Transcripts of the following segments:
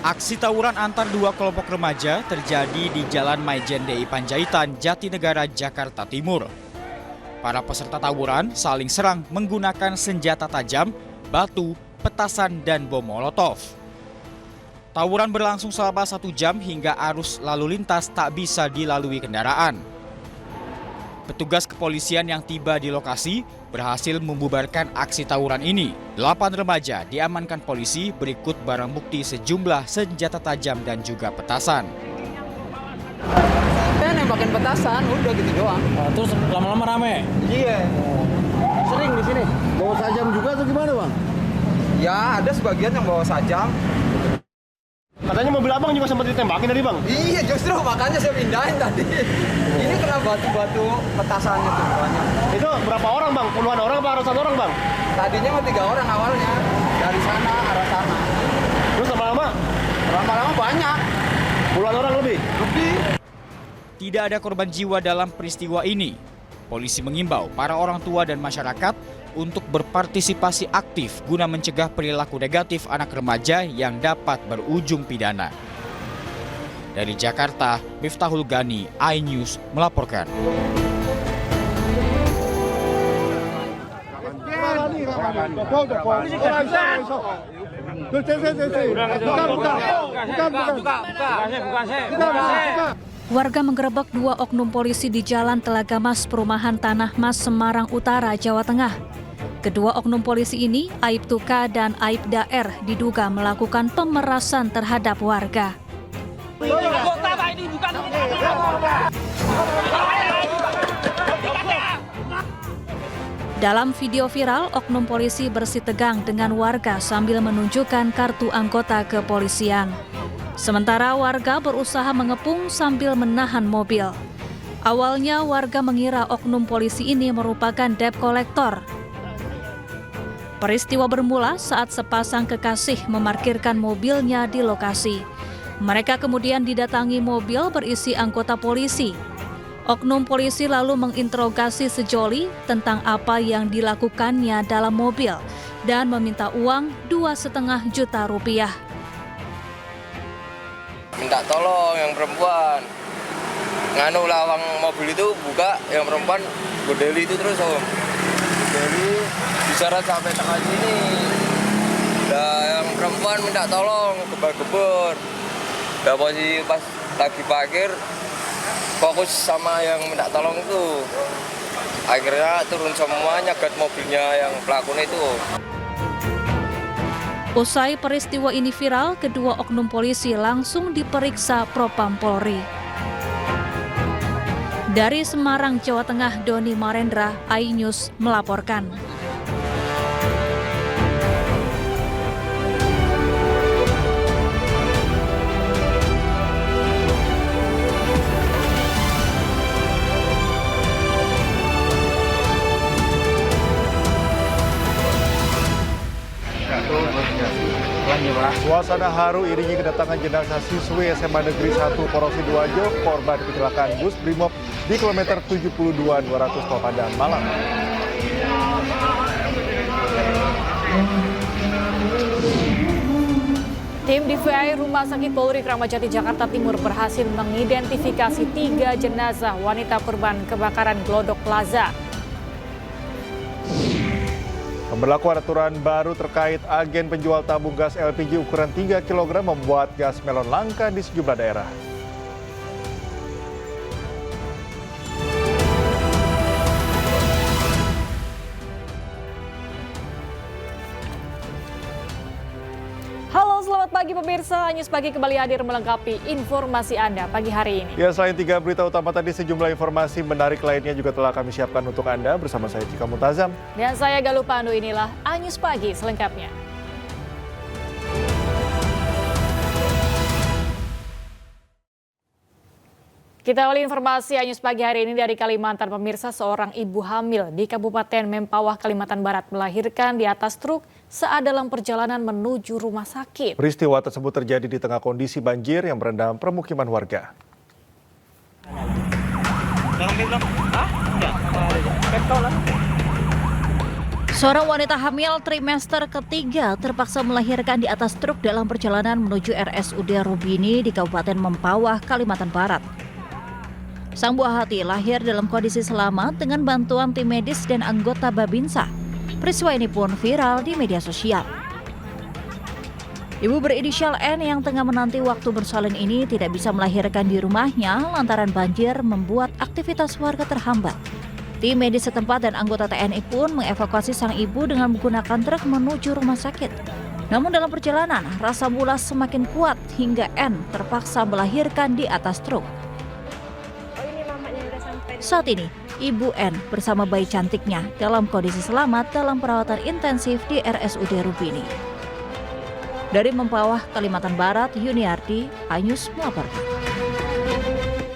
Aksi tawuran antar dua kelompok remaja terjadi di Jalan Maijen DI Panjaitan, Jatinegara, Jakarta Timur. Para peserta tawuran saling serang menggunakan senjata tajam, batu, petasan, dan bom molotov. Tawuran berlangsung selama 1 jam hingga arus lalu lintas tak bisa dilalui kendaraan. Petugas kepolisian yang tiba di lokasi berhasil membubarkan aksi tawuran ini. 8 remaja diamankan polisi berikut barang bukti sejumlah senjata tajam dan juga petasan. Saya nembakin petasan, udah gitu doang. Terus lama-lama rame? Iya. Sering di sini? Bawa sajam juga atau gimana, Bang? Ya, ada sebagian yang bawa sajam. Katanya mobil abang juga sempat ditembakin tadi, Bang? Iya, justru makanya saya pindahin tadi. Ini kena batu-batu petasannya tuh banyak. Itu berapa orang, Bang? Puluhan orang apa ratusan orang, Bang? Tadinya mah 3 orang awalnya. Dari sana, arah sana. Terus lama-lama Banyak. puluhan orang lebih? Tidak ada korban jiwa dalam peristiwa ini. Polisi mengimbau para orang tua dan masyarakat untuk berpartisipasi aktif guna mencegah perilaku negatif anak remaja yang dapat berujung pidana. Dari Jakarta, Miftahul Gani, iNews melaporkan. Warga menggerebek 2 oknum polisi di Jalan Telaga Mas, Perumahan Tanah Mas, Semarang Utara, Jawa Tengah. Kedua oknum polisi ini, Aibtu K dan Aibda R, diduga melakukan pemerasan terhadap warga. Dalam video viral, oknum polisi bersitegang dengan warga sambil menunjukkan kartu anggota kepolisian. Sementara warga berusaha mengepung sambil menahan mobil. Awalnya warga mengira oknum polisi ini merupakan debt collector. Peristiwa bermula saat sepasang kekasih memarkirkan mobilnya di lokasi. Mereka kemudian didatangi mobil berisi anggota polisi. Oknum polisi lalu menginterogasi sejoli tentang apa yang dilakukannya dalam mobil dan meminta uang 2,5 juta rupiah. Minta tolong yang perempuan, nganu lawang mobil itu buka, yang perempuan godeli itu terus om. Godeli bicara sampai tengah sini. Nah yang perempuan minta tolong, gebar-gebar. Nah posisi pas lagi parkir, fokus sama yang minta tolong itu. Akhirnya turun semua, nyegat mobilnya yang pelakunya itu. Usai peristiwa ini viral, kedua oknum polisi langsung diperiksa Propam Polri. Dari Semarang, Jawa Tengah, Doni Marendra, iNews melaporkan. Suasana haru iringi kedatangan jenazah siswi SMA Negeri 1 Poro Sidoarjo korban kecelakaan bus Brimob di kilometer 72 200 Tol Padang, Malang. Tim DVI Rumah Sakit Polri Kramat Jati Jakarta Timur berhasil mengidentifikasi 3 jenazah wanita korban kebakaran Glodok Plaza. Pemberlakuan aturan baru terkait agen penjual tabung gas LPG ukuran 3 kg membuat gas melon langka di sejumlah daerah. Halo, selamat pagi pemirsa. News Pagi kembali hadir melengkapi informasi Anda pagi hari ini. Ya, selain 3 berita utama tadi, sejumlah informasi menarik lainnya juga telah kami siapkan untuk Anda bersama saya Cika Muntazam. Dan saya Galuh Pandu, inilah News Pagi selengkapnya. Kita awali informasi News Pagi hari ini dari Kalimantan. Pemirsa, seorang ibu hamil di Kabupaten Mempawah, Kalimantan Barat melahirkan di atas truk saat dalam perjalanan menuju rumah sakit. Peristiwa tersebut terjadi di tengah kondisi banjir yang merendam permukiman warga. Seorang wanita hamil trimester ketiga terpaksa melahirkan di atas truk dalam perjalanan menuju RSUD Rubini di Kabupaten Mempawah, Kalimantan Barat. Sang buah hati lahir dalam kondisi selamat dengan bantuan tim medis dan anggota Babinsa. Peristiwa ini pun viral di media sosial. Ibu berinisial N yang tengah menanti waktu bersalin ini tidak bisa melahirkan di rumahnya lantaran banjir membuat aktivitas warga terhambat. Tim medis setempat dan anggota TNI pun mengevakuasi sang ibu dengan menggunakan truk menuju rumah sakit. Namun dalam perjalanan, rasa mulas semakin kuat hingga N terpaksa melahirkan di atas truk. Saat ini, Ibu N bersama bayi cantiknya dalam kondisi selamat dalam perawatan intensif di RSUD Rubini. Dari Mempawah, Kalimantan Barat, Yuniardi, iNews melaporkan.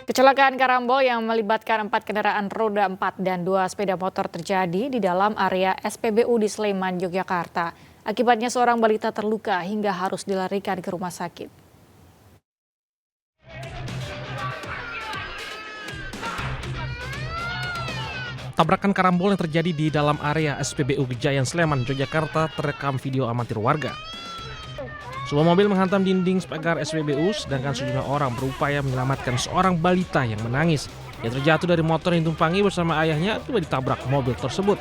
Kecelakaan karambol yang melibatkan 4 kendaraan roda 4 dan 2 sepeda motor terjadi di dalam area SPBU di Sleman, Yogyakarta. Akibatnya seorang balita terluka hingga harus dilarikan ke rumah sakit. Tabrakan karambol yang terjadi di dalam area SPBU Gejayan Sleman, Yogyakarta terekam video amatir warga. Sebuah mobil menghantam dinding pagar SPBU, sedangkan sejumlah orang berupaya menyelamatkan seorang balita yang menangis. Ia terjatuh dari motor yang ditumpangi bersama ayahnya tiba ditabrak mobil tersebut.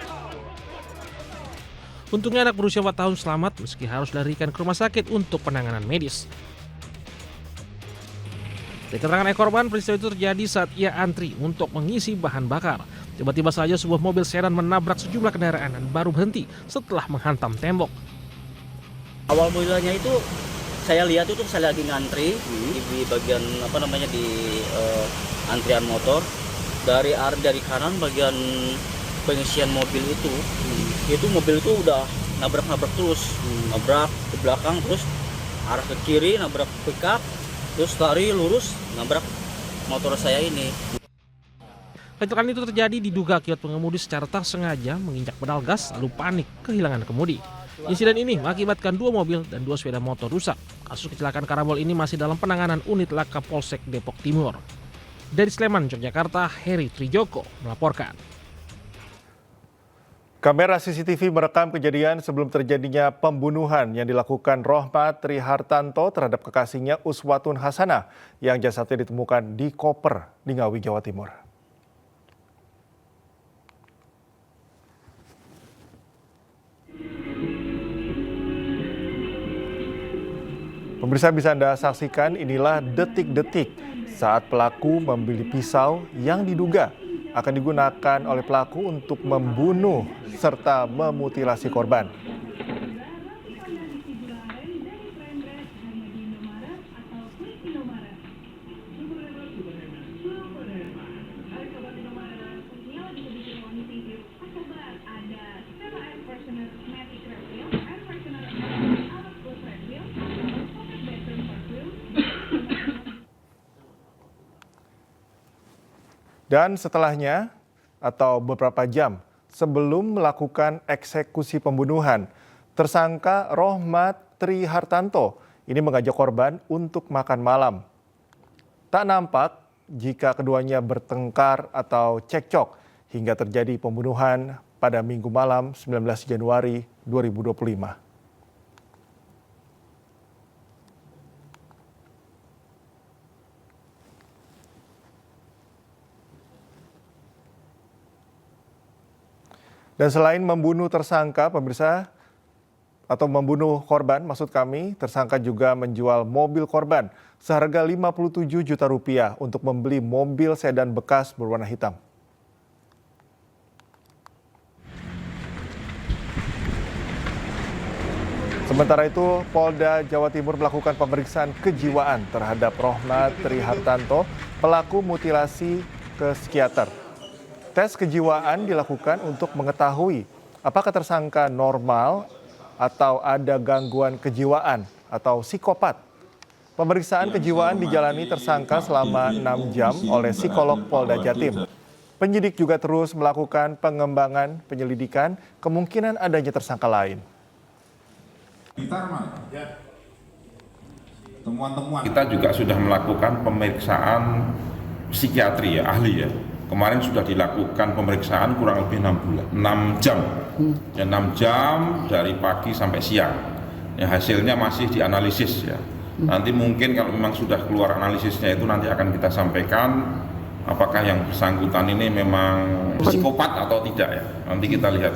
Untungnya anak berusia 4 tahun selamat meski harus dilarikan ke rumah sakit untuk penanganan medis. Dari keterangan korban, peristiwa itu terjadi saat ia antri untuk mengisi bahan bakar. Tiba-tiba saja sebuah mobil sedan menabrak sejumlah kendaraan dan baru berhenti setelah menghantam tembok. Awal mulanya itu saya lihat itu saya lagi ngantri di bagian di antrian motor dari kanan bagian pengisian mobil itu mobil itu udah nabrak terus nabrak ke belakang terus arah ke kiri nabrak pickup terus lari lurus nabrak motor saya ini. Kecelakaan itu terjadi diduga akibat pengemudi secara tak sengaja menginjak pedal gas lalu panik kehilangan kemudi. Insiden ini mengakibatkan 2 mobil dan 2 sepeda motor rusak. Kasus kecelakaan karambol ini masih dalam penanganan unit laka Polsek Depok Timur. Dari Sleman, Yogyakarta, Heri Trijoko melaporkan. Kamera CCTV merekam kejadian sebelum terjadinya pembunuhan yang dilakukan Rohmat Trihartanto terhadap kekasihnya Uswatun Hasanah yang jasadnya ditemukan di koper di Ngawi, Jawa Timur. Pemirsa, bisa Anda saksikan inilah detik-detik saat pelaku membeli pisau yang diduga akan digunakan oleh pelaku untuk membunuh serta memutilasi korban. Dan setelahnya atau beberapa jam sebelum melakukan eksekusi pembunuhan, tersangka Rohmat Trihartanto ini mengajak korban untuk makan malam. Tak nampak jika keduanya bertengkar atau cekcok hingga terjadi pembunuhan pada Minggu malam 19 Januari 2025. Dan selain membunuh tersangka, pemirsa, atau membunuh korban, maksud kami, tersangka juga menjual mobil korban seharga 57 juta rupiah untuk membeli mobil sedan bekas berwarna hitam. Sementara itu, Polda Jawa Timur melakukan pemeriksaan kejiwaan terhadap Rohmat Trihartanto, pelaku mutilasi ke psikiater. Tes kejiwaan dilakukan untuk mengetahui apakah tersangka normal atau ada gangguan kejiwaan atau psikopat. Pemeriksaan kejiwaan dijalani tersangka selama 6 jam oleh psikolog Polda Jatim. Penyidik juga terus melakukan pengembangan penyelidikan kemungkinan adanya tersangka lain. Kita juga sudah melakukan pemeriksaan psikiatri ya, ahli ya. Kemarin sudah dilakukan pemeriksaan kurang lebih 6 bulan, 6 jam. Ya, 6 jam dari pagi sampai siang. Ya, hasilnya masih dianalisis ya. Nanti mungkin kalau memang sudah keluar analisisnya itu nanti akan kita sampaikan apakah yang bersangkutan ini memang psikopat atau tidak ya. Nanti kita lihat.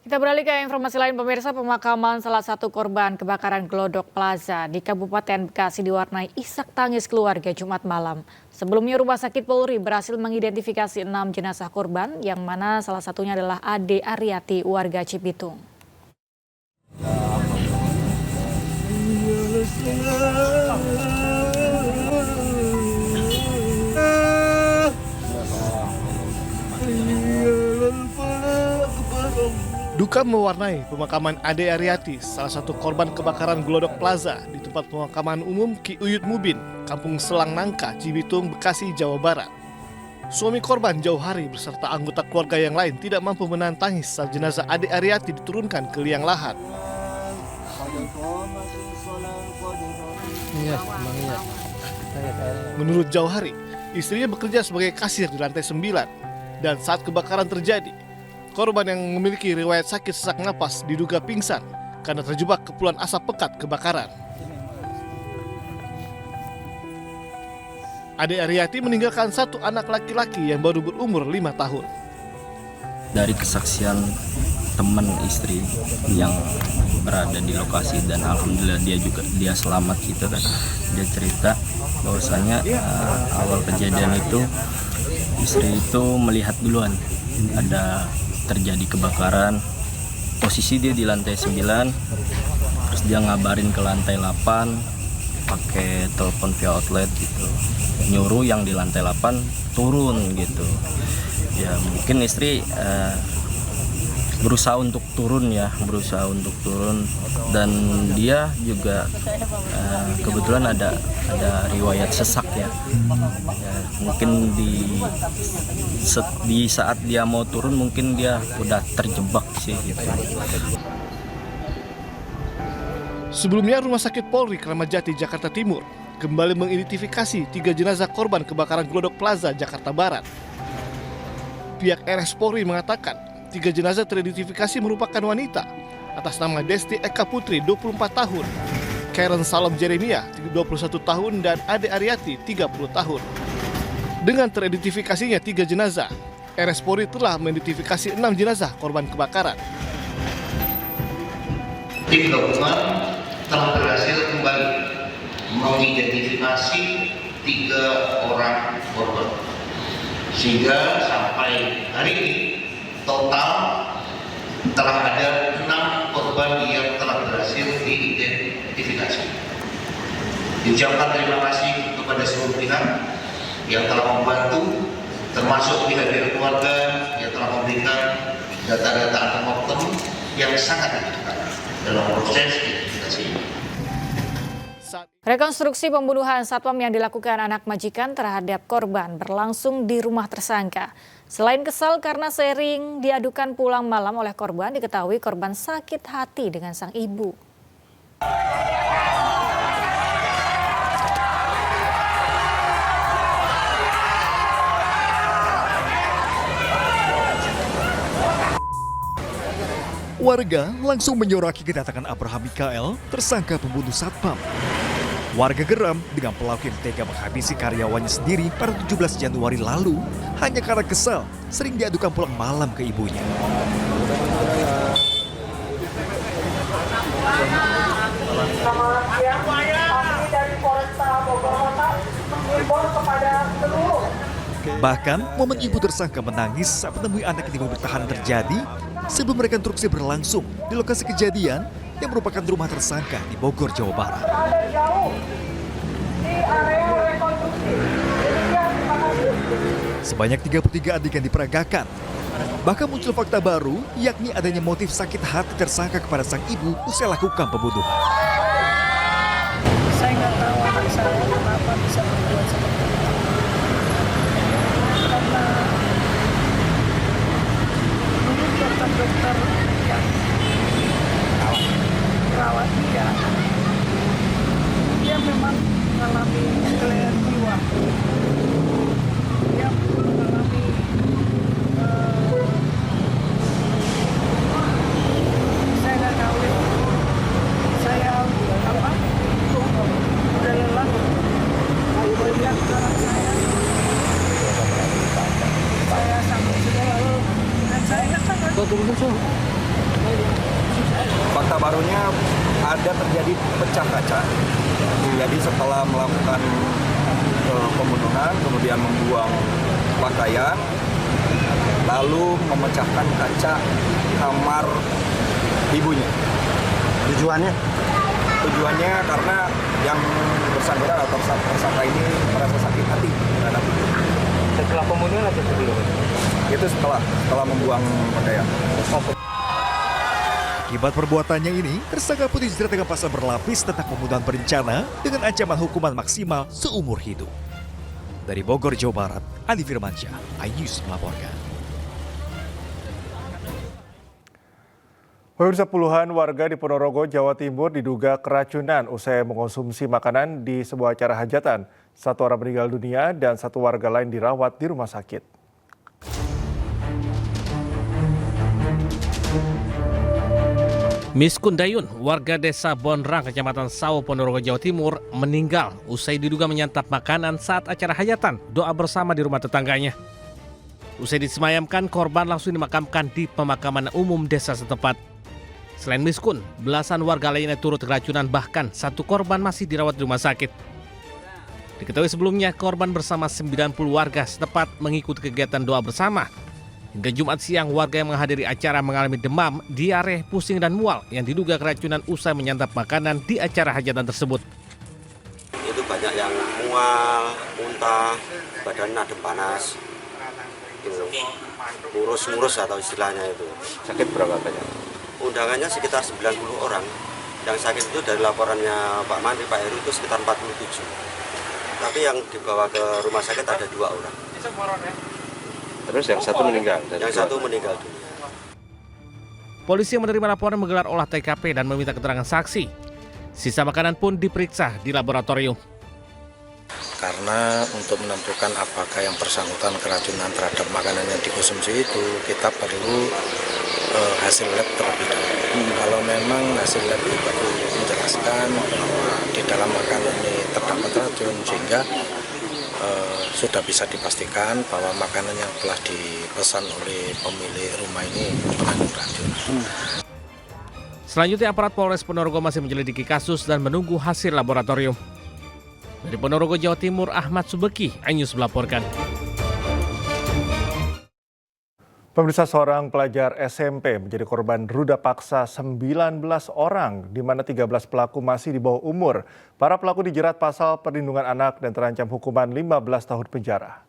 Kita beralih ke informasi lain, pemirsa. Pemakaman salah satu korban kebakaran Glodok Plaza di Kabupaten Bekasi diwarnai isak tangis keluarga Jumat malam. Sebelumnya Rumah Sakit Polri berhasil mengidentifikasi 6 jenazah korban, yang mana salah satunya adalah Ade Aryati, warga Cibitung. Duka mewarnai pemakaman Ade Aryati, salah satu korban kebakaran Glodok Plaza di tempat pemakaman umum Ki Uyut Mubin, Kampung Selang Nangka, Cibitung, Bekasi, Jawa Barat. Suami korban jauh hari beserta anggota keluarga yang lain tidak mampu menahan tangis saat jenazah Ade Aryati diturunkan ke liang lahat. Menurut Jauhari, istrinya bekerja sebagai kasir di lantai 9 dan saat kebakaran terjadi, korban yang memiliki riwayat sakit sesak napas diduga pingsan karena terjebak kepulan asap pekat kebakaran. Ade Aryati meninggalkan satu anak laki-laki yang baru berumur 5 tahun. Dari kesaksian teman istri yang berada di lokasi dan alhamdulillah dia selamat gitu kan. Dia cerita bahwasanya awal kejadian itu istri itu melihat duluan ada terjadi kebakaran, posisi dia di lantai 9, terus dia ngabarin ke lantai 8 pakai telepon via outlet gitu, nyuruh yang di lantai 8 turun gitu. Ya mungkin istri berusaha untuk turun dan dia juga kebetulan ada riwayat sesak ya. Mungkin di saat dia mau turun mungkin dia udah terjebak sih gitu. Sebelumnya Rumah Sakit Polri Kramat Jati, Jakarta Timur kembali mengidentifikasi 3 jenazah korban kebakaran Glodok Plaza, Jakarta Barat. Pihak RS Polri mengatakan 3 jenazah teridentifikasi merupakan wanita atas nama Desti Eka Putri 24 tahun, Karen Salom Jeremia 21 tahun, dan Ade Aryati 30 tahun. Dengan teridentifikasinya 3 jenazah, RS Polri telah mengidentifikasi 6 jenazah korban kebakaran. Tim gabungan telah berhasil kembali mengidentifikasi 3 orang korban, sehingga sampai hari ini total telah ada 6 korban yang telah berhasil diidentifikasi. Diucapkan terima kasih kepada seluruh pihak yang telah membantu, termasuk pihak dari keluarga yang telah memberikan data-data antemortem yang sangat dibutuhkan dalam proses identifikasi ini. Rekonstruksi pembunuhan satpam yang dilakukan anak majikan terhadap korban berlangsung di rumah tersangka. Selain kesal karena sering diadukan pulang malam oleh korban, diketahui korban sakit hati dengan sang ibu. Warga langsung menyoraki kedatangan Abraham Mikael, tersangka pembunuh satpam. Warga geram dengan pelaku yang tega menghabisi karyawannya sendiri pada 17 Januari lalu hanya karena kesal sering diadukan pulang malam ke ibunya. Selamat siang, kami dari Polresta Bogor Kota mengimbau kepada seluruh. Bahkan momen ibu tersangka menangis saat menemui anak yang bertahan terjadi sebelum rekonstruksi berlangsung di lokasi kejadian yang merupakan rumah tersangka di Bogor, Jawa Barat. Ada jauh di area rekonstruksi. Sebanyak 33 adegan diperagakan. Bahkan muncul fakta baru, yakni adanya motif sakit hati tersangka kepada sang ibu usai lakukan pembunuhan. Saya nggak tahu anak saya kenapa bisa berbuat seperti itu. Karena menurut dokter-dokter yang merawat dia memang mengalami kelainan jiwa. Dia Fakta barunya ada terjadi pecah kaca. Jadi setelah melakukan pembunuhan, kemudian membuang pakaian, lalu memecahkan kaca kamar ibunya. Tujuannya karena yang bersangkutan atau tersangka ini merasa sakit hati terhadap ibu. Setelah pembunuhan atau sebelum? Itu setelah membuang pakaian. Akibat perbuatannya ini, tersangka pun dijerat dengan pasal berlapis tentang pembunuhan berencana dengan ancaman hukuman maksimal seumur hidup. Dari Bogor, Jawa Barat, Andi Firmansyah, iNews melaporkan. Pemirsa, puluhan warga di Ponorogo, Jawa Timur diduga keracunan usai mengonsumsi makanan di sebuah acara hajatan. 1 orang meninggal dunia dan 1 warga lain dirawat di rumah sakit. Miskun Dayun, warga desa Bonrang, Kecamatan Sawo, Ponorogo, Jawa Timur, meninggal usai diduga menyantap makanan saat acara hajatan doa bersama di rumah tetangganya. Usai disemayamkan, korban langsung dimakamkan di pemakaman umum desa setempat. Selain Miskun, belasan warga lainnya turut keracunan, bahkan 1 korban masih dirawat di rumah sakit. Diketahui sebelumnya, korban bersama 90 warga setempat mengikuti kegiatan doa bersama. Hingga Jumat siang, warga yang menghadiri acara mengalami demam, diare, pusing, dan mual yang diduga keracunan usai menyantap makanan di acara hajatan tersebut. Itu banyak yang mual, muntah, badan adem panas, murus-murus atau istilahnya itu. Sakit berapa banyak? Undangannya sekitar 90 orang. Yang sakit itu dari laporannya Pak Mandri, Pak Heru itu sekitar 47. Tapi yang dibawa ke rumah sakit ada 2 orang. Terus yang 1 meninggal? Yang 1 meninggal dunia. Polisi yang menerima laporan menggelar olah TKP dan meminta keterangan saksi. Sisa makanan pun diperiksa di laboratorium. Karena untuk menentukan apakah yang bersangkutan keracunan terhadap makanan yang dikonsumsi itu, kita perlu hasil lab terlebih dahulu. Kalau memang hasil lab itu menjelaskan bahwa di dalam makanan ini terdapat racun, sehingga sudah bisa dipastikan bahwa makanan yang telah dipesan oleh pemilik rumah ini mengandung racun. Selanjutnya, aparat Polres Ponorogo masih menyelidiki kasus dan menunggu hasil laboratorium. Dari Ponorogo, Jawa Timur, Ahmad Subeki, iNews melaporkan. Pemirsa, seorang pelajar SMP menjadi korban ruda paksa 19 orang, di mana 13 pelaku masih di bawah umur. Para pelaku dijerat pasal perlindungan anak dan terancam hukuman 15 tahun penjara.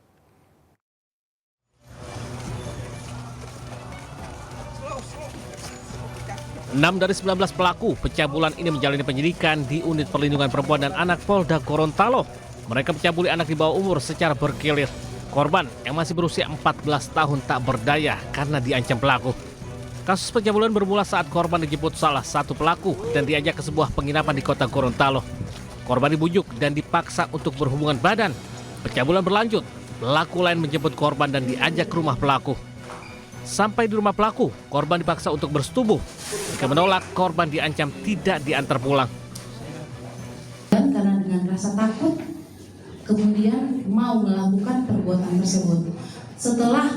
Enam dari 19 pelaku pencabulan ini menjalani penyidikan di Unit Perlindungan Perempuan dan Anak Polda Gorontalo. Mereka mencabuli anak di bawah umur secara bergilir. Korban yang masih berusia 14 tahun tak berdaya karena diancam pelaku. Kasus pencabulan bermula saat korban dijemput salah satu pelaku dan diajak ke sebuah penginapan di kota Gorontalo. Korban dibujuk dan dipaksa untuk berhubungan badan. Pencabulan berlanjut, pelaku lain menjemput korban dan diajak ke rumah pelaku. Sampai di rumah pelaku, korban dipaksa untuk bersetubuh. Jika menolak, korban diancam tidak diantar pulang. Dan karena dengan rasa takut, kemudian mau melakukan perbuatan tersebut. Setelah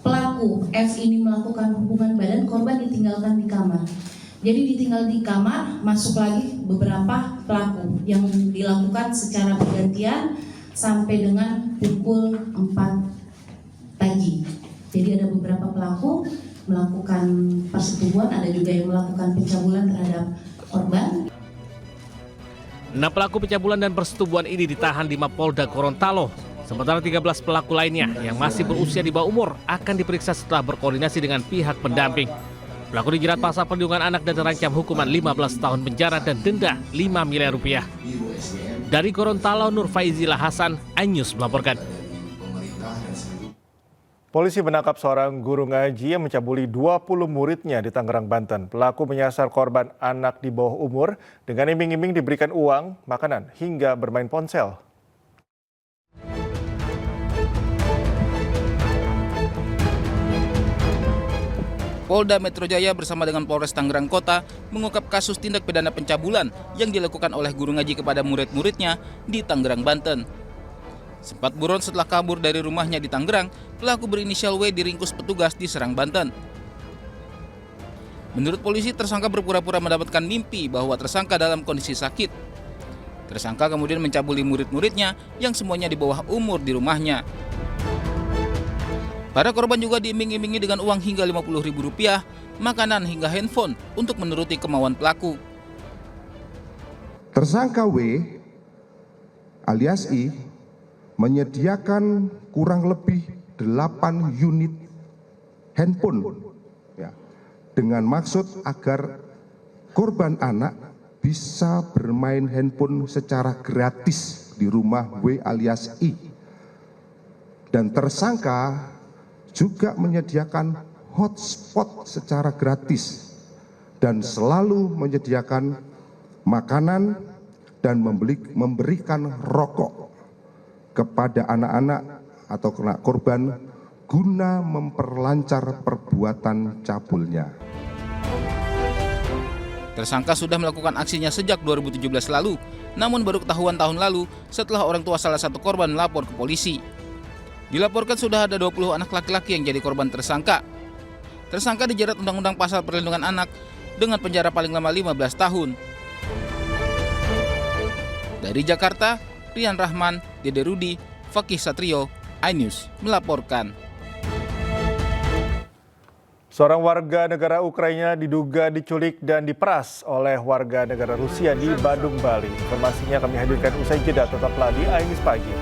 pelaku F ini melakukan hubungan badan, korban ditinggalkan di kamar. Jadi ditinggal di kamar, masuk lagi beberapa pelaku yang dilakukan secara bergantian sampai dengan pukul 4 pagi. Jadi ada beberapa pelaku melakukan persetubuhan, ada juga yang melakukan pencabulan terhadap korban. 6 pelaku pencabulan dan persetubuhan ini ditahan di Mapolda Gorontalo. Sementara 13 pelaku lainnya yang masih berusia di bawah umur akan diperiksa setelah berkoordinasi dengan pihak pendamping. Pelaku dijerat pasal perlindungan anak dan terancam hukuman 15 tahun penjara dan denda 5 miliar rupiah. Dari Gorontalo, Nur Faizila Hasan, iNews melaporkan. Polisi menangkap seorang guru ngaji yang mencabuli 20 muridnya di Tangerang, Banten. Pelaku menyasar korban anak di bawah umur dengan iming-iming diberikan uang, makanan, hingga bermain ponsel. Polda Metro Jaya bersama dengan Polres Tangerang Kota mengungkap kasus tindak pidana pencabulan yang dilakukan oleh guru ngaji kepada murid-muridnya di Tangerang, Banten. Sempat buron setelah kabur dari rumahnya di Tangerang, pelaku berinisial W diringkus petugas di Serang, Banten. Menurut polisi, tersangka berpura-pura mendapatkan mimpi bahwa tersangka dalam kondisi sakit. Tersangka kemudian mencabuli murid-muridnya yang semuanya di bawah umur di rumahnya. Para korban juga diiming-imingi dengan uang hingga Rp50.000, makanan hingga handphone untuk menuruti kemauan pelaku. Tersangka W alias I menyediakan kurang lebih 8 unit handphone dengan maksud agar korban anak bisa bermain handphone secara gratis di rumah W alias I. Dan tersangka juga menyediakan hotspot secara gratis dan selalu menyediakan makanan dan memberikan rokok kepada anak-anak atau korban guna memperlancar perbuatan cabulnya. Tersangka sudah melakukan aksinya sejak 2017 lalu, namun baru ketahuan tahun lalu setelah orang tua salah satu korban melapor ke polisi. Dilaporkan sudah ada 20 anak laki-laki yang jadi korban tersangka. Tersangka dijerat Undang-Undang Pasal Perlindungan Anak dengan penjara paling lama 15 tahun. Dari Jakarta, Rian Rahman, Dede Rudi, Fakih Satrio, iNews melaporkan. Seorang warga negara Ukraina diduga diculik dan diperas oleh warga negara Rusia di Badung, Bali. Informasinya kami hadirkan usai jeda, tetaplah di iNews Pagi.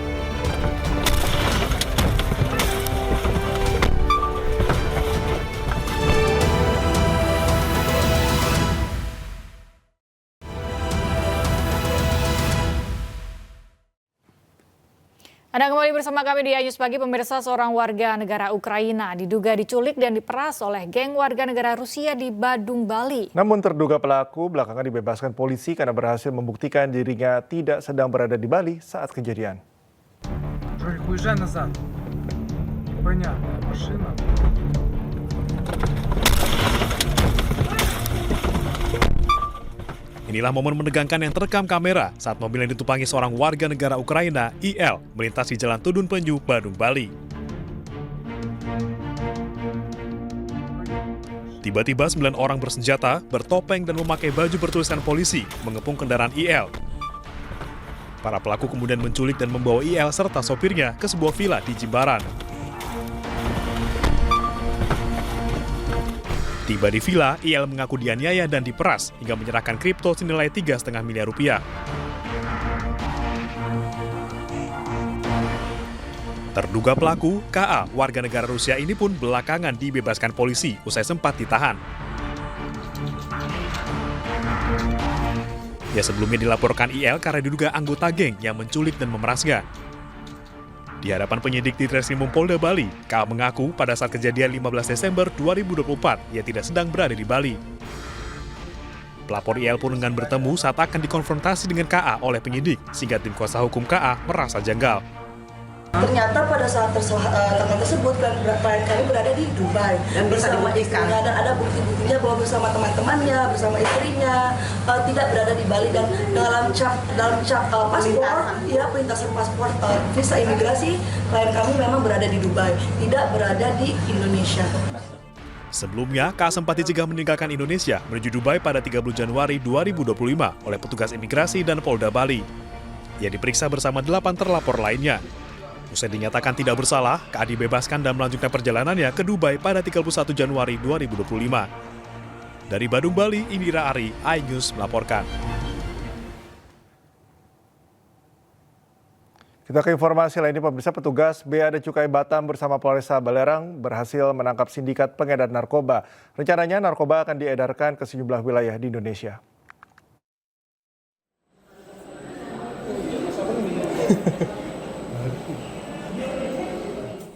Anda kembali bersama kami di iNews Pagi. Pemirsa, seorang warga negara Ukraina diduga diculik dan diperas oleh geng warga negara Rusia di Badung, Bali. Namun terduga pelaku belakangan dibebaskan polisi karena berhasil membuktikan dirinya tidak sedang berada di Bali saat kejadian. Inilah momen menegangkan yang terekam kamera saat mobil yang ditumpangi seorang warga negara Ukraina, IL, melintasi Jalan Tudun Penyu, Badung, Bali. Tiba-tiba 9 orang bersenjata, bertopeng dan memakai baju bertuliskan polisi mengepung kendaraan IL. Para pelaku kemudian menculik dan membawa IL serta sopirnya ke sebuah villa di Jimbaran. Tiba di villa, IL mengaku dianiaya dan diperas hingga menyerahkan kripto senilai 3,5 miliar rupiah. Terduga pelaku, KA, warga negara Rusia ini pun belakangan dibebaskan polisi usai sempat ditahan. Ya, sebelumnya dilaporkan IL karena diduga anggota geng yang menculik dan memerasnya. Di hadapan penyidik di Treskrimum Polda Bali, KA mengaku pada saat kejadian 15 Desember 2024, ia tidak sedang berada di Bali. Pelapor IL pun enggan bertemu saat akan dikonfrontasi dengan KA oleh penyidik, sehingga tim kuasa hukum KA merasa janggal. Ternyata pada saat tanggal tersebut klien kami berada di Dubai dan bisa dibuktikan, dan ada bukti-buktinya bahwa bersama teman-temannya, bersama istrinya, tidak berada di Bali, dan dalam cap paspor, ya perintasan paspor visa imigrasi, klien kami memang berada di Dubai, tidak berada di Indonesia. Sebelumnya, KA sempat dicegah meninggalkan Indonesia menuju Dubai pada 30 Januari 2025 oleh petugas imigrasi dan Polda Bali. Ia diperiksa bersama 8 terlapor lainnya. Usai dinyatakan tidak bersalah, KA dibebaskan dan melanjutkan perjalanannya ke Dubai pada 31 Januari 2025. Dari Badung, Bali, Indira Ari, iNews melaporkan. Kita ke informasi lainnya, pemirsa. Petugas Bea dan Cukai Batam bersama Polresta Balerang berhasil menangkap sindikat pengedar narkoba. Rencananya narkoba akan diedarkan ke sejumlah wilayah di Indonesia.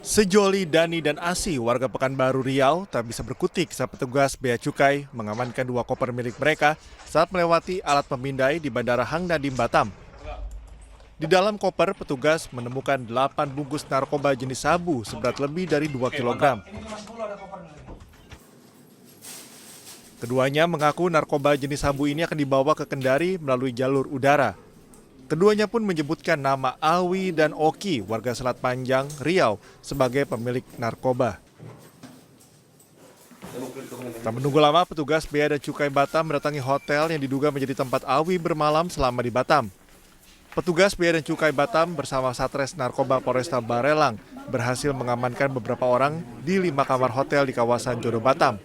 Sejoli, Dani, dan Asi, warga Pekanbaru Riau, tak bisa berkutik saat petugas Bea Cukai mengamankan 2 koper milik mereka saat melewati alat pemindai di Bandara Hang Nadim, Batam. Di dalam koper, petugas menemukan 8 bungkus narkoba jenis sabu seberat lebih dari 2 kg. Keduanya mengaku narkoba jenis sabu ini akan dibawa ke Kendari melalui jalur udara. Keduanya pun menyebutkan nama Awi dan Oki, warga Selat Panjang, Riau, sebagai pemilik narkoba. Tak menunggu lama, petugas Bea dan Cukai Batam mendatangi hotel yang diduga menjadi tempat Awi bermalam selama di Batam. Petugas Bea dan Cukai Batam bersama Satres Narkoba Polresta Barelang berhasil mengamankan beberapa orang di 5 kamar hotel di kawasan Jodo Batam.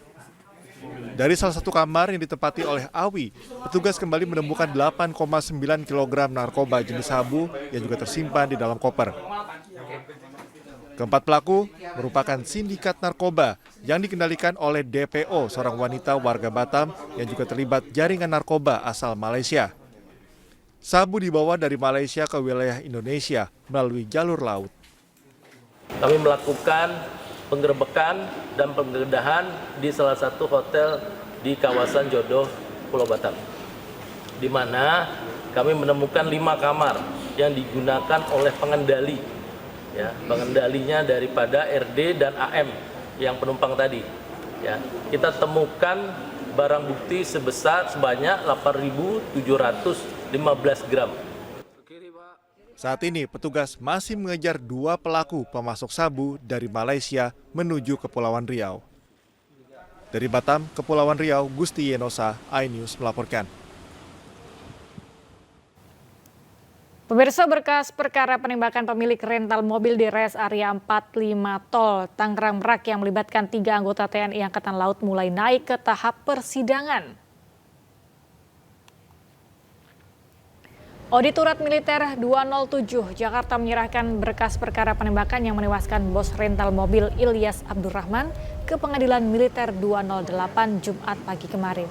Dari salah satu kamar yang ditempati oleh Awi, petugas kembali menemukan 8,9 kg narkoba jenis sabu yang juga tersimpan di dalam koper. Keempat pelaku merupakan sindikat narkoba yang dikendalikan oleh DPO, seorang wanita warga Batam yang juga terlibat jaringan narkoba asal Malaysia. Sabu dibawa dari Malaysia ke wilayah Indonesia melalui jalur laut. Kami melakukan penggerebekan dan penggeledahan di salah satu hotel di kawasan Jodoh, Pulau Batam, di mana kami menemukan 5 kamar yang digunakan oleh pengendali, ya, pengendalinya daripada RD dan AM yang penumpang tadi. Ya, kita temukan barang bukti sebanyak 8.715 gram. Saat ini petugas masih mengejar 2 pelaku pemasok sabu dari Malaysia menuju Kepulauan Riau. Dari Batam, Kepulauan Riau, Gusti Yenosa, iNews melaporkan. Pemirsa, berkas perkara penembakan pemilik rental mobil di res area 45 Tol Tangerang Merak yang melibatkan 3 anggota TNI Angkatan Laut mulai naik ke tahap persidangan. Auditorat Militer 207 Jakarta menyerahkan berkas perkara penembakan yang menewaskan bos rental mobil Ilyas Abdurrahman ke Pengadilan Militer 208 Jumat pagi kemarin.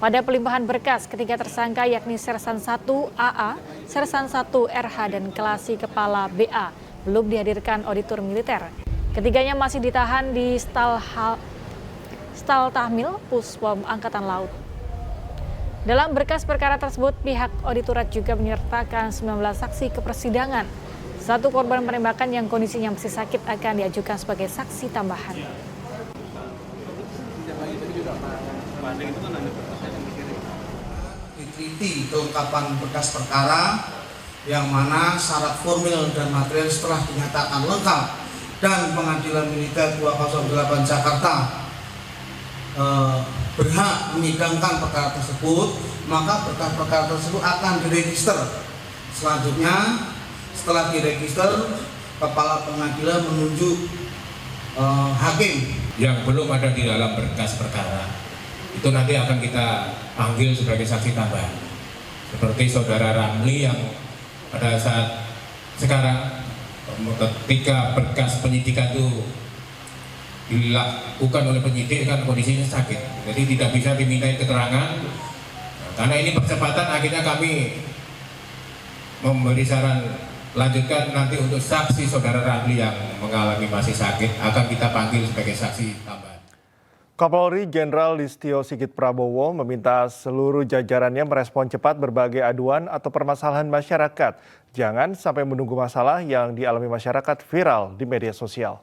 Pada pelimpahan berkas, ketiga tersangka yakni Sersan 1 AA, Sersan 1 RH, dan Kelasi Kepala BA belum dihadirkan auditor militer. Ketiganya masih ditahan di Stal Tahmil Puspom Angkatan Laut. Dalam berkas perkara tersebut, pihak auditorat juga menyertakan 19 saksi ke persidangan. 1 korban penembakan yang kondisinya masih sakit akan diajukan sebagai saksi tambahan. Diteliti kelengkapan berkas perkara yang mana syarat formil dan material setelah dinyatakan lengkap dan Pengadilan Militer 208 Jakarta berhak menyidangkan perkara tersebut, maka berkas perkara tersebut akan diregister. Selanjutnya, setelah diregister, kepala pengadilan menunjuk hakim yang belum ada di dalam berkas perkara. Itu nanti akan kita panggil sebagai saksi tambahan. Seperti saudara Ramli yang pada saat sekarang ketika berkas penyidikan itu dilakukan oleh penyidik kan kondisinya sakit, jadi tidak bisa dimintai keterangan. Karena ini percepatan, akhirnya kami memberi saran lanjutkan nanti untuk saksi saudara Ramli yang mengalami masih sakit akan kita panggil sebagai saksi tambahan. Kapolri Jenderal Listio Sigit Prabowo meminta seluruh jajarannya merespon cepat berbagai aduan atau permasalahan masyarakat. Jangan sampai menunggu masalah yang dialami masyarakat viral di media sosial.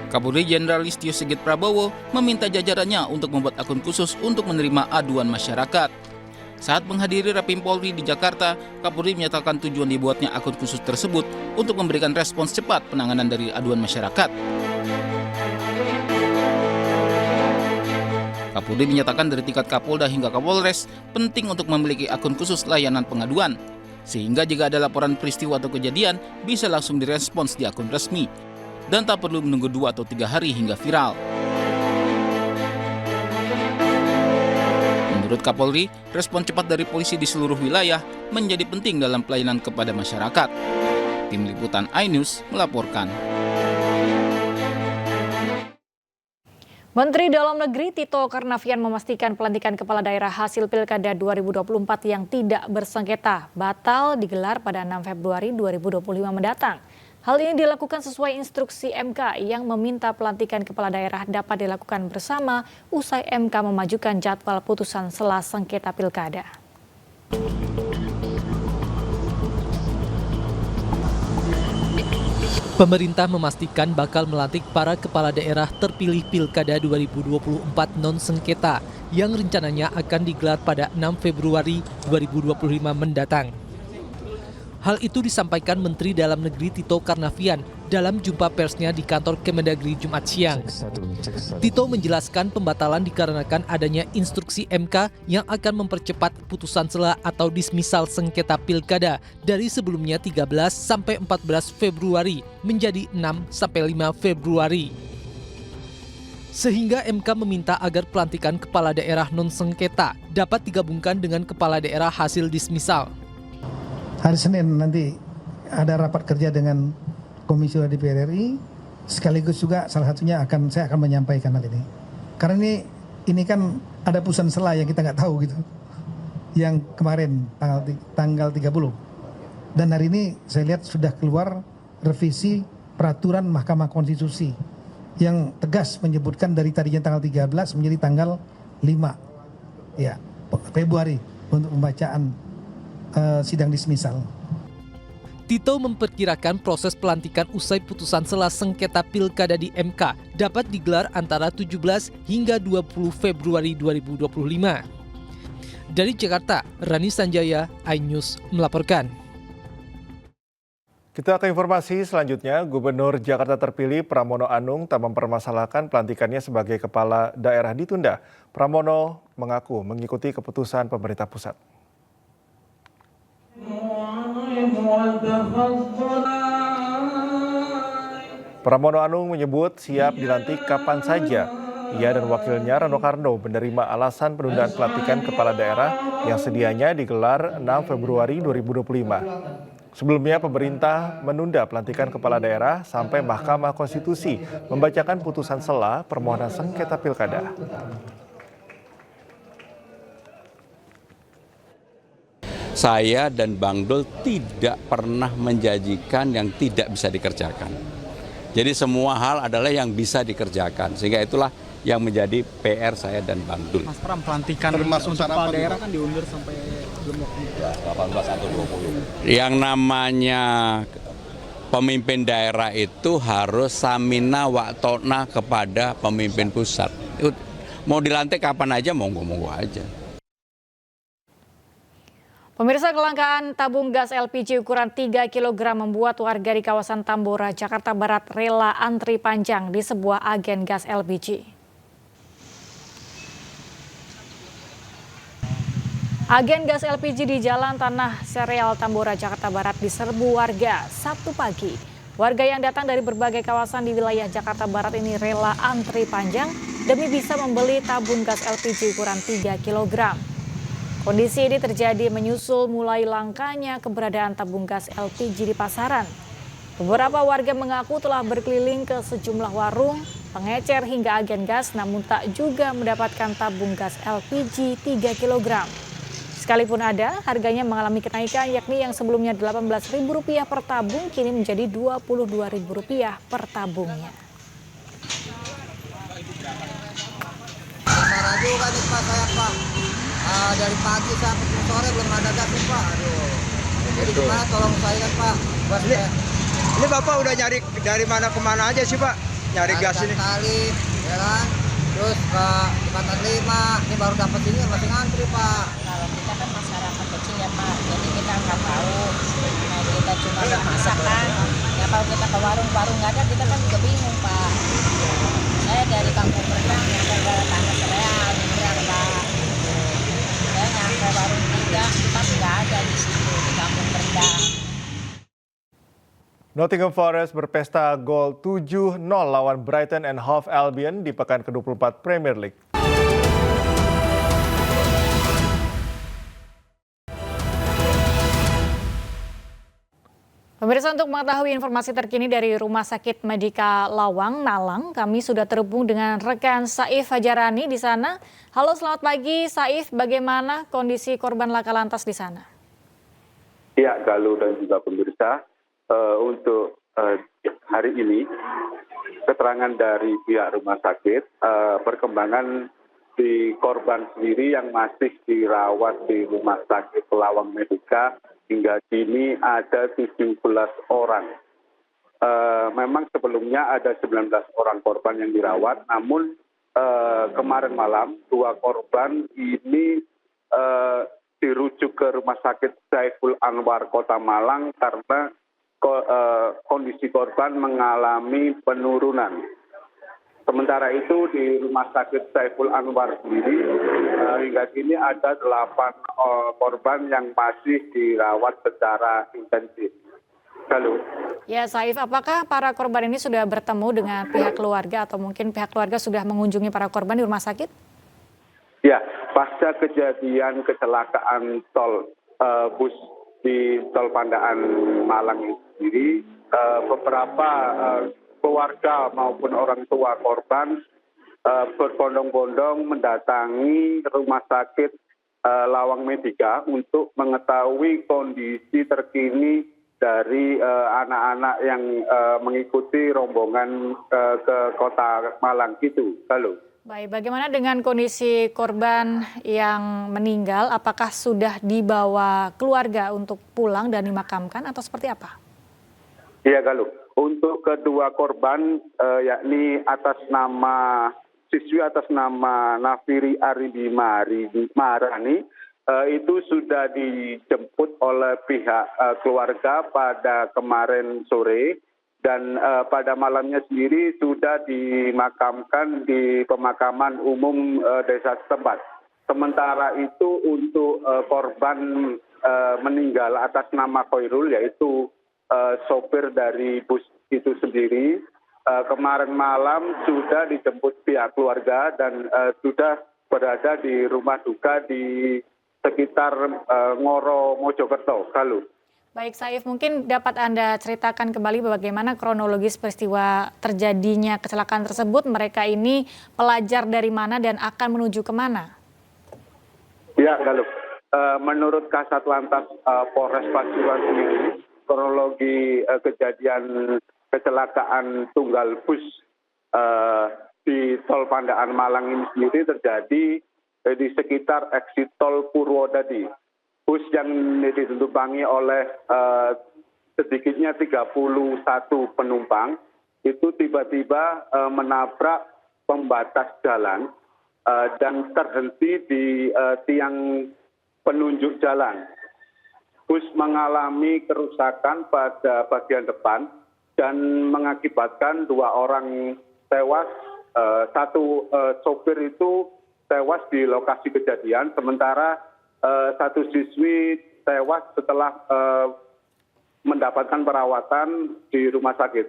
Kapolri Jenderal Listio Sigit Prabowo meminta jajarannya untuk membuat akun khusus untuk menerima aduan masyarakat. Saat menghadiri Rapim Polri di Jakarta, Kapolri menyatakan tujuan dibuatnya akun khusus tersebut untuk memberikan respons cepat penanganan dari aduan masyarakat. Kapolri menyatakan dari tingkat Kapolda hingga Kapolres penting untuk memiliki akun khusus layanan pengaduan, sehingga jika ada laporan peristiwa atau kejadian bisa langsung direspons di akun resmi dan tak perlu menunggu 2 atau 3 hari hingga viral. Menurut Kapolri, respon cepat dari polisi di seluruh wilayah menjadi penting dalam pelayanan kepada masyarakat. Tim Liputan iNews melaporkan. Menteri Dalam Negeri Tito Karnavian memastikan pelantikan kepala daerah hasil Pilkada 2024 yang tidak bersengketa batal digelar pada 6 Februari 2025 mendatang. Hal ini dilakukan sesuai instruksi MK yang meminta pelantikan kepala daerah dapat dilakukan bersama usai MK memajukan jadwal putusan sela sengketa pilkada. Pemerintah memastikan bakal melantik para kepala daerah terpilih Pilkada 2024 non-sengketa yang rencananya akan digelar pada 6 Februari 2025 mendatang. Hal itu disampaikan Menteri Dalam Negeri Tito Karnavian dalam jumpa persnya di kantor Kemendagri Jumat siang. Tito menjelaskan pembatalan dikarenakan adanya instruksi MK yang akan mempercepat putusan sela atau dismisal sengketa pilkada dari sebelumnya 13 sampai 14 Februari menjadi 6 sampai 5 Februari. Sehingga MK meminta agar pelantikan kepala daerah non-sengketa dapat digabungkan dengan kepala daerah hasil dismisal. Hari Senin nanti ada rapat kerja dengan Komisi DPR RI, sekaligus juga salah satunya saya akan menyampaikan hal ini. Karena ini kan ada putusan sela yang kita nggak tahu gitu, yang kemarin tanggal 30. Dan hari ini saya lihat sudah keluar revisi peraturan Mahkamah Konstitusi yang tegas menyebutkan dari tadinya tanggal 13 menjadi tanggal 5 ya, Februari untuk pembacaan sidang dismisal. Tito memperkirakan proses pelantikan usai putusan sela sengketa pilkada di MK dapat digelar antara 17 hingga 20 Februari 2025. Dari Jakarta, Rani Sanjaya, iNews melaporkan. Kita ke informasi selanjutnya. Gubernur Jakarta terpilih Pramono Anung tak mempermasalahkan pelantikannya sebagai kepala daerah ditunda. Pramono mengaku mengikuti keputusan pemerintah pusat. Pramono Anung menyebut siap dilantik kapan saja. Ia dan wakilnya Rano Karno menerima alasan penundaan pelantikan kepala daerah yang sedianya digelar 6 Februari 2025. Sebelumnya pemerintah menunda pelantikan kepala daerah sampai Mahkamah Konstitusi membacakan putusan sela permohonan sengketa pilkada. Saya dan Bang Dul tidak pernah menjanjikan yang tidak bisa dikerjakan. Jadi semua hal adalah yang bisa dikerjakan. Sehingga itulah yang menjadi PR saya dan Bang Dul. Mas Pram, pelantikan termasuk kepala daerah kan diundur sampai belum waktu 18 atau 20. Yang namanya pemimpin daerah itu harus samina wa ta'na kepada pemimpin pusat. Mau dilantik kapan aja, monggo-monggo aja. Pemirsa, kelangkaan tabung gas LPG ukuran 3 kg membuat warga di kawasan Tambora, Jakarta Barat rela antri panjang di sebuah agen gas LPG. Agen gas LPG di Jalan Tanah Sereal Tambora, Jakarta Barat diserbu warga Sabtu pagi. Warga yang datang dari berbagai kawasan di wilayah Jakarta Barat ini rela antri panjang demi bisa membeli tabung gas LPG ukuran 3 kg. Kondisi ini terjadi menyusul mulai langkanya keberadaan tabung gas LPG di pasaran. Beberapa warga mengaku telah berkeliling ke sejumlah warung, pengecer hingga agen gas namun tak juga mendapatkan tabung gas LPG 3 kg. Sekalipun ada, harganya mengalami kenaikan yakni yang sebelumnya Rp18.000 per tabung kini menjadi Rp22.000 per tabungnya. Dari pagi sampai sore belum ada gas Pak. Aduh. Jadi gimana tolong saya kan Pak. Ini Bapak udah nyari dari mana ke mana aja sih Pak? Nyari gas ini. Kali, ya kan? Terus ke Jembatan 5, ini baru dapat ini masih ngantri Pak. Kalau kita kan masyarakat kecil ya Pak, jadi kita nggak tahu. Nah, kita cuma masak kan. Ya kalau kita ke warung nggak ada, kita kan juga bingung Pak. Saya dari Kampung Rendang nyampe ke Tanah Sereal, nyebrang Pak. Saya nyampe warung 3, pas nggak ada di situ di Kampung Rendang. Nottingham Forest berpesta gol 7-0 lawan Brighton and Hove Albion di pekan ke-24 Premier League. Pemirsa, untuk mengetahui informasi terkini dari Rumah Sakit Medika Lawang, Malang, kami sudah terhubung dengan rekan Saif Fajarani di sana. Halo, selamat pagi Saif, bagaimana kondisi korban laka lantas di sana? Ya, Galuh dan juga pemirsa, untuk hari ini keterangan dari pihak rumah sakit, perkembangan di korban sendiri yang masih dirawat di Rumah Sakit Lawang Medika hingga kini ada 17 orang memang sebelumnya ada 19 orang korban yang dirawat, namun kemarin malam 2 korban ini dirujuk ke Rumah Sakit Saiful Anwar Kota Malang karena kondisi korban mengalami penurunan. Sementara itu di Rumah Sakit Saiful Anwar sendiri hingga kini ada 8 korban yang masih dirawat secara intensif. Halo. Ya, Saif, apakah para korban ini sudah bertemu dengan pihak keluarga atau mungkin pihak keluarga sudah mengunjungi para korban di rumah sakit? Ya, pasca kejadian kecelakaan tol bus di Tol Pandaan Malang itu sendiri, beberapa keluarga maupun orang tua korban berbondong-bondong mendatangi Rumah Sakit Lawang Medika untuk mengetahui kondisi terkini dari anak-anak yang mengikuti rombongan ke Kota Malang itu. Halo. Baik, bagaimana dengan kondisi korban yang meninggal? Apakah sudah dibawa keluarga untuk pulang dan dimakamkan atau seperti apa? Iya, Galuh. Untuk kedua korban, yakni atas nama siswi atas nama Nafiri Aridi Maharani, itu sudah dijemput oleh pihak keluarga pada kemarin sore dan pada malamnya sendiri sudah dimakamkan di pemakaman umum desa setempat. Sementara itu untuk korban meninggal atas nama Khairul, yaitu sopir dari bus itu sendiri, kemarin malam sudah dijemput pihak keluarga dan sudah berada di rumah duka di sekitar Ngoro Mojokerto. Halo. Baik, Saif, mungkin dapat Anda ceritakan kembali bagaimana kronologis peristiwa terjadinya kecelakaan tersebut. Mereka ini pelajar dari mana dan akan menuju kemana? Ya, Galuh. Menurut Kasat Lantas Polres Pasuruan sendiri, kronologi kejadian kecelakaan tunggal bus di Tol Pandaan Malang ini sendiri terjadi di sekitar exit Tol Purwodadi. Bus yang ditumpangi oleh sedikitnya 31 penumpang itu tiba-tiba menabrak pembatas jalan dan terhenti di tiang penunjuk jalan. Bus mengalami kerusakan pada bagian depan dan mengakibatkan 2 orang tewas, 1 sopir itu tewas di lokasi kejadian, sementara 1 siswi tewas setelah mendapatkan perawatan di rumah sakit.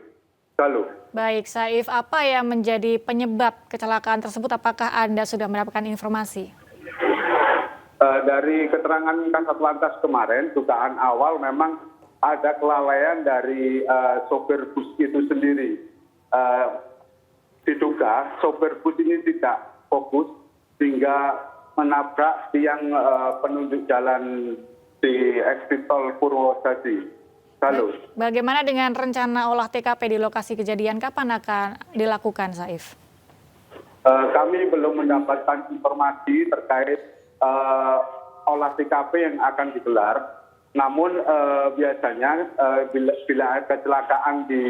Halo. Baik, Saif, apa yang menjadi penyebab kecelakaan tersebut? Apakah Anda sudah mendapatkan informasi? Dari keterangan Kasat Lantas kemarin, dugaan awal memang ada kelalaian dari sopir bus itu sendiri. Diduga sopir bus ini tidak fokus sehingga menabrak tiang penunjuk jalan di exit Tol Purwodadi. Halo. Bagaimana dengan rencana olah TKP di lokasi kejadian? Kapan akan dilakukan, Saif? Kami belum mendapatkan informasi terkait olah TKP yang akan digelar. Namun biasanya bila kecelakaan di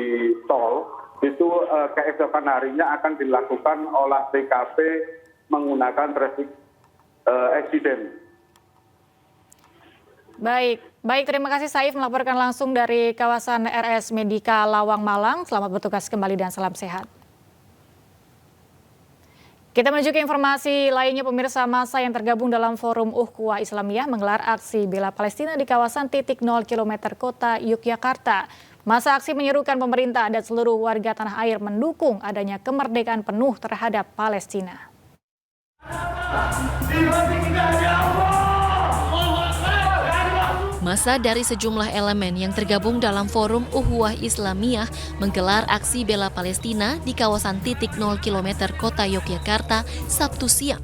tol itu keesokan harinya akan dilakukan olah TKP menggunakan traffic accident. Baik, terima kasih Saif melaporkan langsung dari kawasan RS Medika Lawang Malang. Selamat bertugas kembali dan salam sehat. Kita menuju ke informasi lainnya, pemirsa. Massa yang tergabung dalam Forum Ukhuwah Islamiyah menggelar aksi bela Palestina di kawasan titik 0 km kota Yogyakarta. Massa aksi menyerukan pemerintah dan seluruh warga tanah air mendukung adanya kemerdekaan penuh terhadap Palestina. Massa dari sejumlah elemen yang tergabung dalam Forum Ukhuwah Islamiyah menggelar aksi bela Palestina di kawasan titik 0 km kota Yogyakarta Sabtu siang.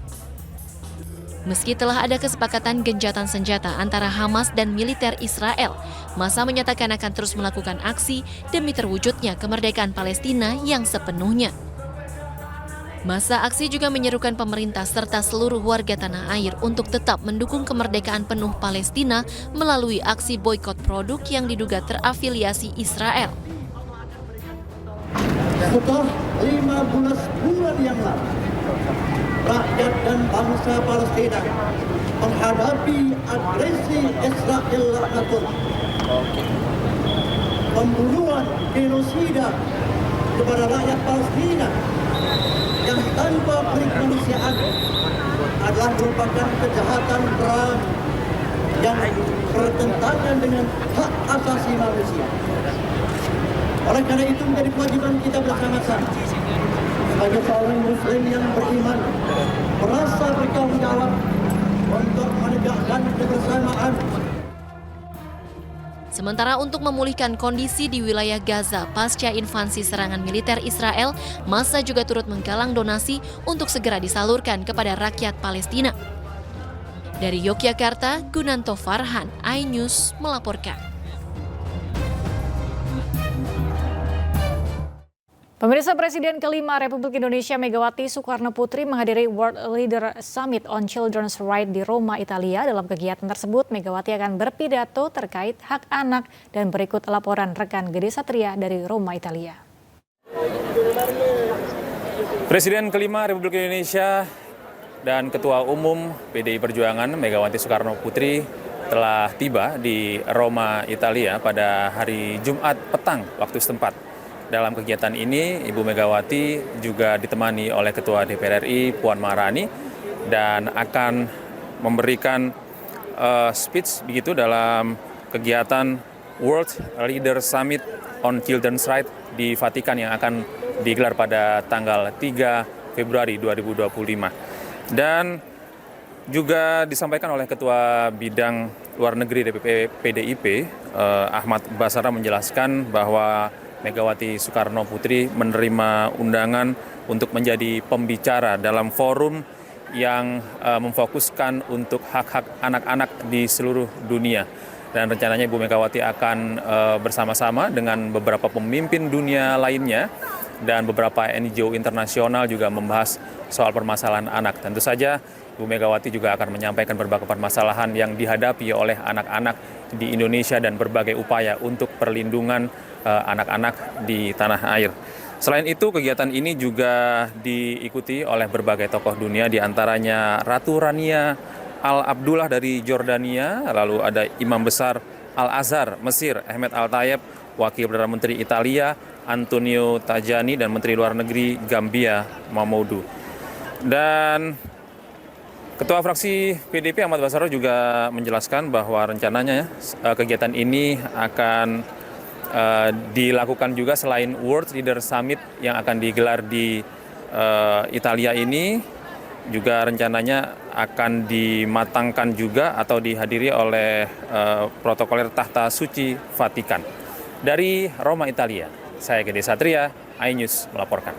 Meski telah ada kesepakatan gencatan senjata antara Hamas dan militer Israel, Massa menyatakan akan terus melakukan aksi demi terwujudnya kemerdekaan Palestina yang sepenuhnya. Massa aksi juga menyerukan pemerintah serta seluruh warga tanah air untuk tetap mendukung kemerdekaan penuh Palestina melalui aksi boikot produk yang diduga terafiliasi Israel. Setelah 15 bulan yang lalu, rakyat dan bangsa Palestina menghadapi agresi Israel laknatullah, pembunuhan genosida kepada rakyat Palestina yang tanpa kemanusiaan adalah merupakan kejahatan perang yang bertentangan dengan hak asasi manusia. Oleh karena itu menjadi kewajiban kita bersama-sama sebagai seorang muslim yang beriman merasa bertanggung jawab untuk menegakkan kebersamaan. Sementara untuk memulihkan kondisi di wilayah Gaza pasca invasi serangan militer Israel, massa juga turut menggalang donasi untuk segera disalurkan kepada rakyat Palestina. Dari Yogyakarta, Gunanto Farhan, iNews melaporkan. Pemirsa, Presiden kelima Republik Indonesia Megawati Soekarno Putri menghadiri World Leader Summit on Children's Rights di Roma, Italia. Dalam kegiatan tersebut, Megawati akan berpidato terkait hak anak dan berikut laporan rekan Gede Satria dari Roma, Italia. Presiden kelima Republik Indonesia dan Ketua Umum PDI Perjuangan Megawati Soekarno Putri telah tiba di Roma, Italia pada hari Jumat petang waktu setempat. Dalam kegiatan ini, Ibu Megawati juga ditemani oleh Ketua DPR RI Puan Maharani dan akan memberikan speech begitu dalam kegiatan World Leader Summit on Children's Rights di Vatikan yang akan digelar pada tanggal 3 Februari 2025. Dan juga disampaikan oleh Ketua Bidang Luar Negeri DPP PDIP Ahmad Basara menjelaskan bahwa Megawati Soekarno Putri menerima undangan untuk menjadi pembicara dalam forum yang memfokuskan untuk hak-hak anak-anak di seluruh dunia. Dan rencananya Ibu Megawati akan bersama-sama dengan beberapa pemimpin dunia lainnya dan beberapa NGO internasional juga membahas soal permasalahan anak. Tentu saja Ibu Megawati juga akan menyampaikan berbagai permasalahan yang dihadapi oleh anak-anak di Indonesia dan berbagai upaya untuk perlindungan anak-anak di tanah air. Selain itu, kegiatan ini juga diikuti oleh berbagai tokoh dunia, diantaranya Ratu Rania Al-Abdullah dari Jordania, lalu ada Imam Besar Al-Azhar Mesir, Ahmed Al-Tayeb, Wakil Perdana Menteri Italia, Antonio Tajani, dan Menteri Luar Negeri Gambia, Mamoudou. Dan Ketua Fraksi PDIP Ahmad Basara juga menjelaskan bahwa rencananya kegiatan ini akan dilakukan juga selain World Leader Summit yang akan digelar di Italia ini, juga rencananya akan dimatangkan juga atau dihadiri oleh protokoler Tahta Suci Vatikan. Dari Roma, Italia, saya Gede Satria, iNews melaporkan.